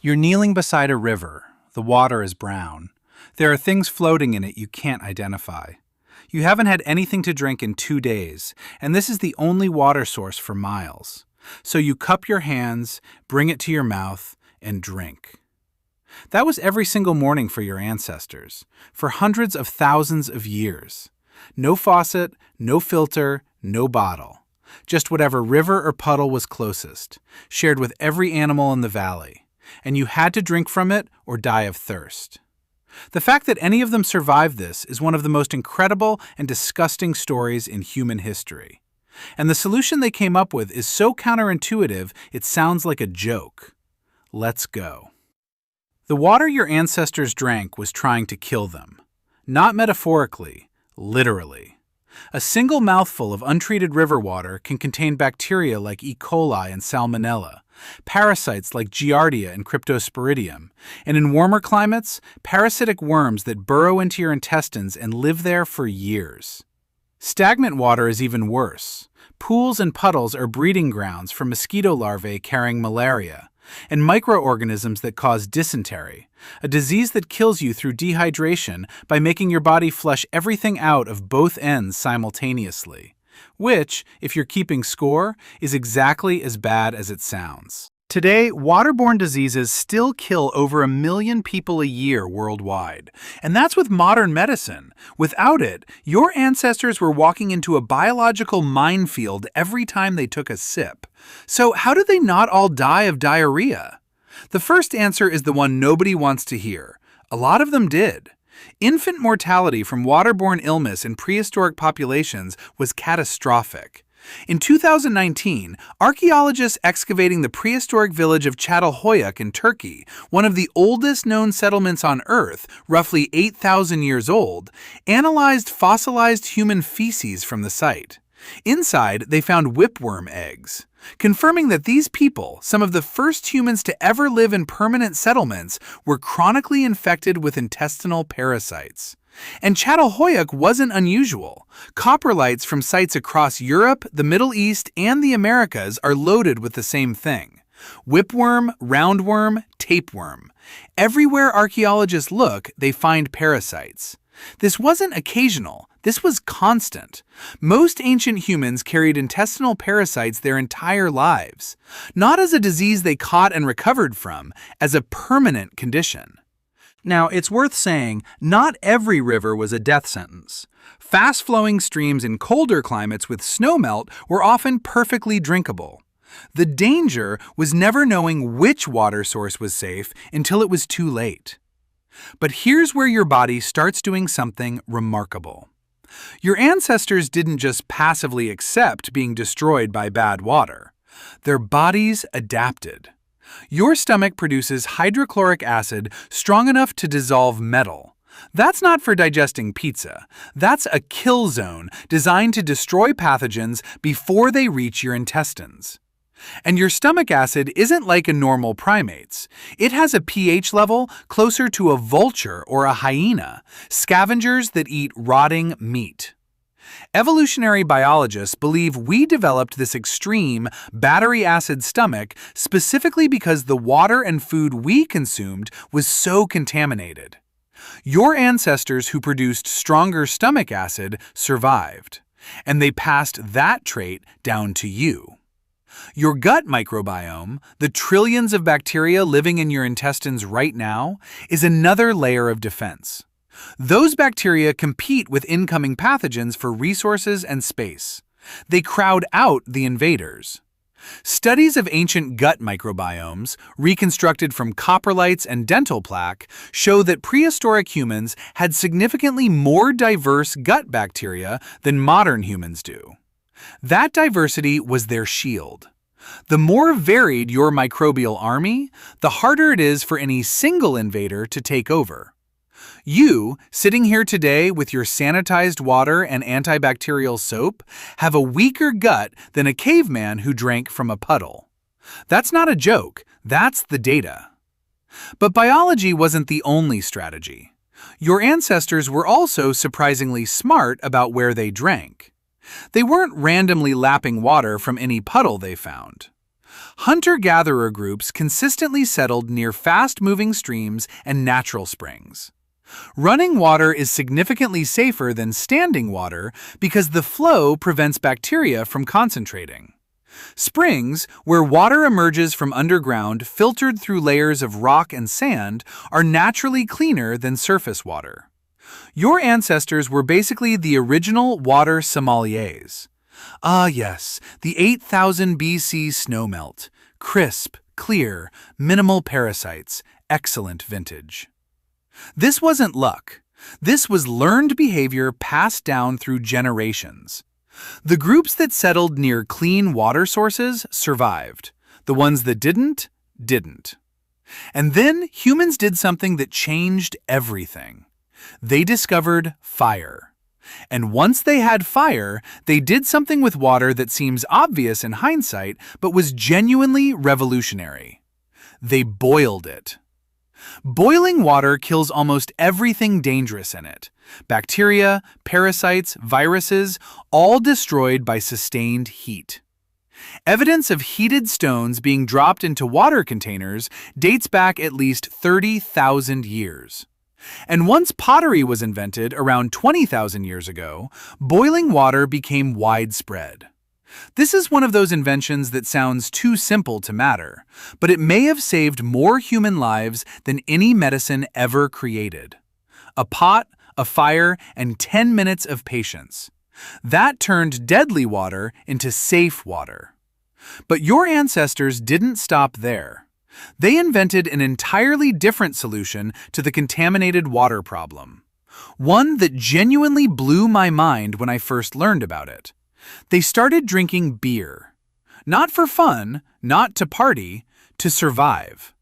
You're kneeling beside a river. The water is brown. There are things floating in it you can't identify. You haven't had anything to drink in 2 days, and this is the only water source for miles. So you cup your hands, bring it to your mouth, and drink. That was every single morning for your ancestors, for hundreds of thousands of years. No faucet, no filter, no bottle. Just whatever river or puddle was closest, shared with every animal in the valley. And you had to drink from it or die of thirst. The fact that any of them survived this is one of the most incredible and disgusting stories in human history. And the solution they came up with is so counterintuitive it sounds like a joke. Let's go. The water your ancestors drank was trying to kill them. Not metaphorically, literally. A single mouthful of untreated river water can contain bacteria like E. coli and Salmonella, parasites like Giardia and Cryptosporidium, and in warmer climates, parasitic worms that burrow into your intestines and live there for years. Stagnant water is even worse. Pools and puddles are breeding grounds for mosquito larvae carrying malaria, and microorganisms that cause dysentery, a disease that kills you through dehydration by making your body flush everything out of both ends simultaneously, which, if you're keeping score, is exactly as bad as it sounds. Today, waterborne diseases still kill over 1 million people a year worldwide. And that's with modern medicine. Without it, your ancestors were walking into a biological minefield every time they took a sip. So how did they not all die of diarrhea? The first answer is the one nobody wants to hear. A lot of them did. Infant mortality from waterborne illness in prehistoric populations was catastrophic. In 2019, archaeologists excavating the prehistoric village of Catalhoyuk in Turkey, one of the oldest known settlements on Earth, roughly 8,000 years old, analyzed fossilized human feces from the site. Inside, they found whipworm eggs, confirming that these people, some of the first humans to ever live in permanent settlements, were chronically infected with intestinal parasites. And Catalhoyuk wasn't unusual. Coprolites from sites across Europe, the Middle East, and the Americas are loaded with the same thing. Whipworm, roundworm, tapeworm. Everywhere archaeologists look, they find parasites. This wasn't occasional. This was constant. Most ancient humans carried intestinal parasites their entire lives, not as a disease they caught and recovered from, as a permanent condition. Now, it's worth saying, not every river was a death sentence. Fast-flowing streams in colder climates with snowmelt were often perfectly drinkable. The danger was never knowing which water source was safe until it was too late. But here's where your body starts doing something remarkable. Your ancestors didn't just passively accept being destroyed by bad water. Their bodies adapted. Your stomach produces hydrochloric acid strong enough to dissolve metal. That's not for digesting pizza. That's a kill zone designed to destroy pathogens before they reach your intestines. And your stomach acid isn't like a normal primate's. It has a pH level closer to a vulture or a hyena, scavengers that eat rotting meat. Evolutionary biologists believe we developed this extreme battery acid stomach specifically because the water and food we consumed was so contaminated. Your ancestors who produced stronger stomach acid survived, and they passed that trait down to you. Your gut microbiome, the trillions of bacteria living in your intestines right now, is another layer of defense. Those bacteria compete with incoming pathogens for resources and space. They crowd out the invaders. Studies of ancient gut microbiomes, reconstructed from coprolites and dental plaque, show that prehistoric humans had significantly more diverse gut bacteria than modern humans do. That diversity was their shield. The more varied your microbial army, the harder it is for any single invader to take over. You, sitting here today with your sanitized water and antibacterial soap, have a weaker gut than a caveman who drank from a puddle. That's not a joke, that's the data. But biology wasn't the only strategy. Your ancestors were also surprisingly smart about where they drank. They weren't randomly lapping water from any puddle they found. Hunter-gatherer groups consistently settled near fast-moving streams and natural springs. Running water is significantly safer than standing water because the flow prevents bacteria from concentrating. Springs, where water emerges from underground filtered through layers of rock and sand, are naturally cleaner than surface water. Your ancestors were basically the original water sommeliers. Ah yes, the 8000 BC snowmelt. Crisp, clear, minimal parasites, excellent vintage. This wasn't luck. This was learned behavior passed down through generations. The groups that settled near clean water sources survived. The ones that didn't. And then humans did something that changed everything. They discovered fire. And once they had fire, they did something with water that seems obvious in hindsight, but was genuinely revolutionary. They boiled it. Boiling water kills almost everything dangerous in it. Bacteria, parasites, viruses, all destroyed by sustained heat. Evidence of heated stones being dropped into water containers dates back at least 30,000 years. And once pottery was invented around 20,000 years ago, boiling water became widespread. This is one of those inventions that sounds too simple to matter, but it may have saved more human lives than any medicine ever created. A pot, a fire, and 10 minutes of patience. That turned deadly water into safe water. But your ancestors didn't stop there. They invented an entirely different solution to the contaminated water problem. One that genuinely blew my mind when I first learned about it. They started drinking beer. Not for fun, not to party, to survive.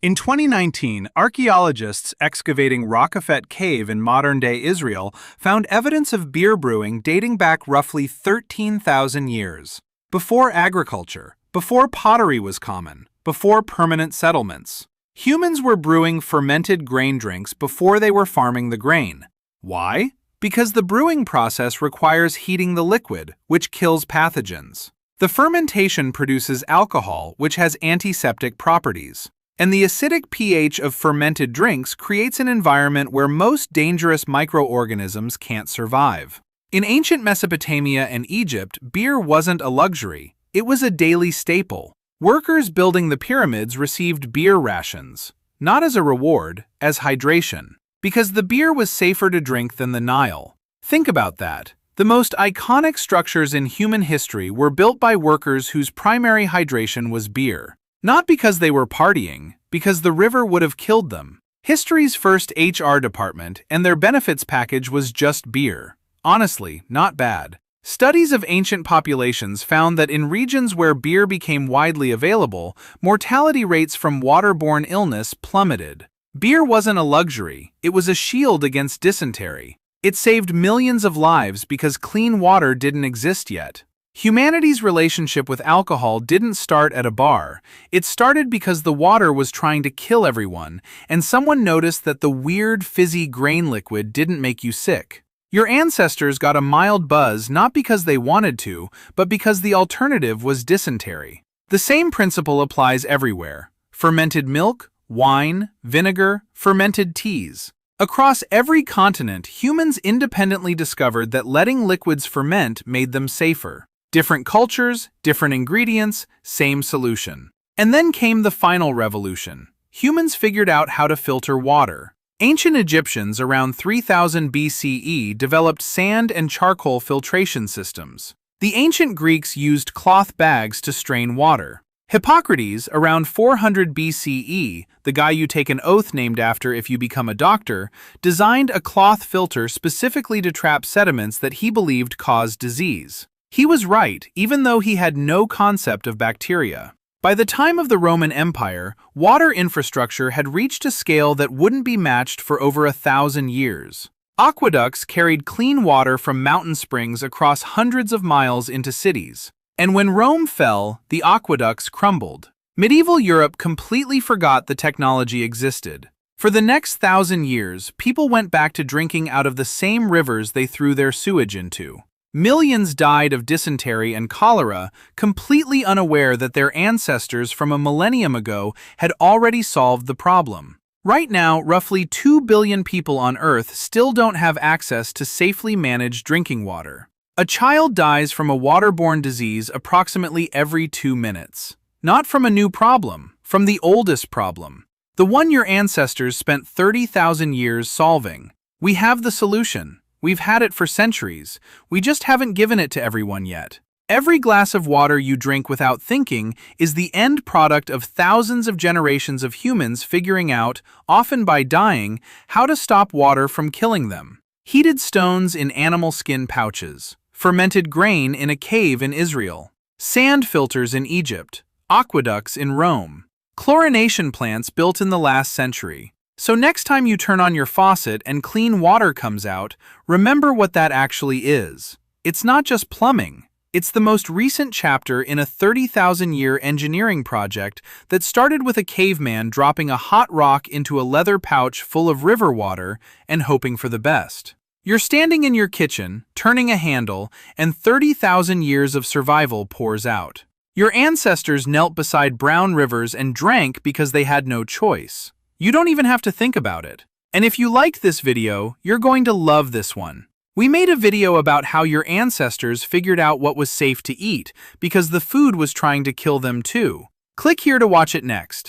In 2019, archaeologists excavating Rockafet Cave in modern-day Israel found evidence of beer brewing dating back roughly 13,000 years. Before agriculture, before pottery was common, before permanent settlements. Humans were brewing fermented grain drinks before they were farming the grain. Why? Because the brewing process requires heating the liquid, which kills pathogens. The fermentation produces alcohol, which has antiseptic properties. And the acidic pH of fermented drinks creates an environment where most dangerous microorganisms can't survive. In ancient Mesopotamia and Egypt, beer wasn't a luxury. It was a daily staple. Workers building the pyramids received beer rations, not as a reward, as hydration. Because the beer was safer to drink than the Nile. Think about that. The most iconic structures in human history were built by workers whose primary hydration was beer. Not because they were partying, because the river would have killed them. History's first HR department and their benefits package was just beer. Honestly, not bad. Studies of ancient populations found that in regions where beer became widely available, mortality rates from waterborne illness plummeted. Beer wasn't a luxury, it was a shield against dysentery. It saved millions of lives because clean water didn't exist yet. Humanity's relationship with alcohol didn't start at a bar. It started because the water was trying to kill everyone, and someone noticed that the weird fizzy grain liquid didn't make you sick. Your ancestors got a mild buzz not because they wanted to, but because the alternative was dysentery. The same principle applies everywhere. Fermented milk, wine, vinegar, fermented teas. Across every continent, humans independently discovered that letting liquids ferment made them safer. Different cultures, different ingredients, same solution. And then came the final revolution. Humans figured out how to filter water. Ancient Egyptians around 3000 BCE developed sand and charcoal filtration systems. The ancient Greeks used cloth bags to strain water. Hippocrates, around 400 BCE, the guy you take an oath named after if you become a doctor, designed a cloth filter specifically to trap sediments that he believed caused disease. He was right, even though he had no concept of bacteria. By the time of the Roman Empire, water infrastructure had reached a scale that wouldn't be matched for over 1,000 years. Aqueducts carried clean water from mountain springs across hundreds of miles into cities. And when Rome fell, the aqueducts crumbled. Medieval Europe completely forgot the technology existed. For the next 1,000 years, people went back to drinking out of the same rivers they threw their sewage into. Millions died of dysentery and cholera, completely unaware that their ancestors from a millennium ago had already solved the problem. Right now, roughly 2 billion people on Earth still don't have access to safely managed drinking water. A child dies from a waterborne disease approximately every 2 minutes. Not from a new problem, from the oldest problem. The one your ancestors spent 30,000 years solving. We have the solution. We've had it for centuries. We just haven't given it to everyone yet. Every glass of water you drink without thinking is the end product of thousands of generations of humans figuring out, often by dying, how to stop water from killing them. Heated stones in animal skin pouches. Fermented grain in a cave in Israel. Sand filters in Egypt. Aqueducts in Rome. Chlorination plants built in the last century. So next time you turn on your faucet and clean water comes out, remember what that actually is. It's not just plumbing. It's the most recent chapter in a 30,000-year engineering project that started with a caveman dropping a hot rock into a leather pouch full of river water and hoping for the best. You're standing in your kitchen, turning a handle, and 30,000 years of survival pours out. Your ancestors knelt beside brown rivers and drank because they had no choice. You don't even have to think about it. And if you liked this video, you're going to love this one. We made a video about how your ancestors figured out what was safe to eat because the food was trying to kill them too. Click here to watch it next.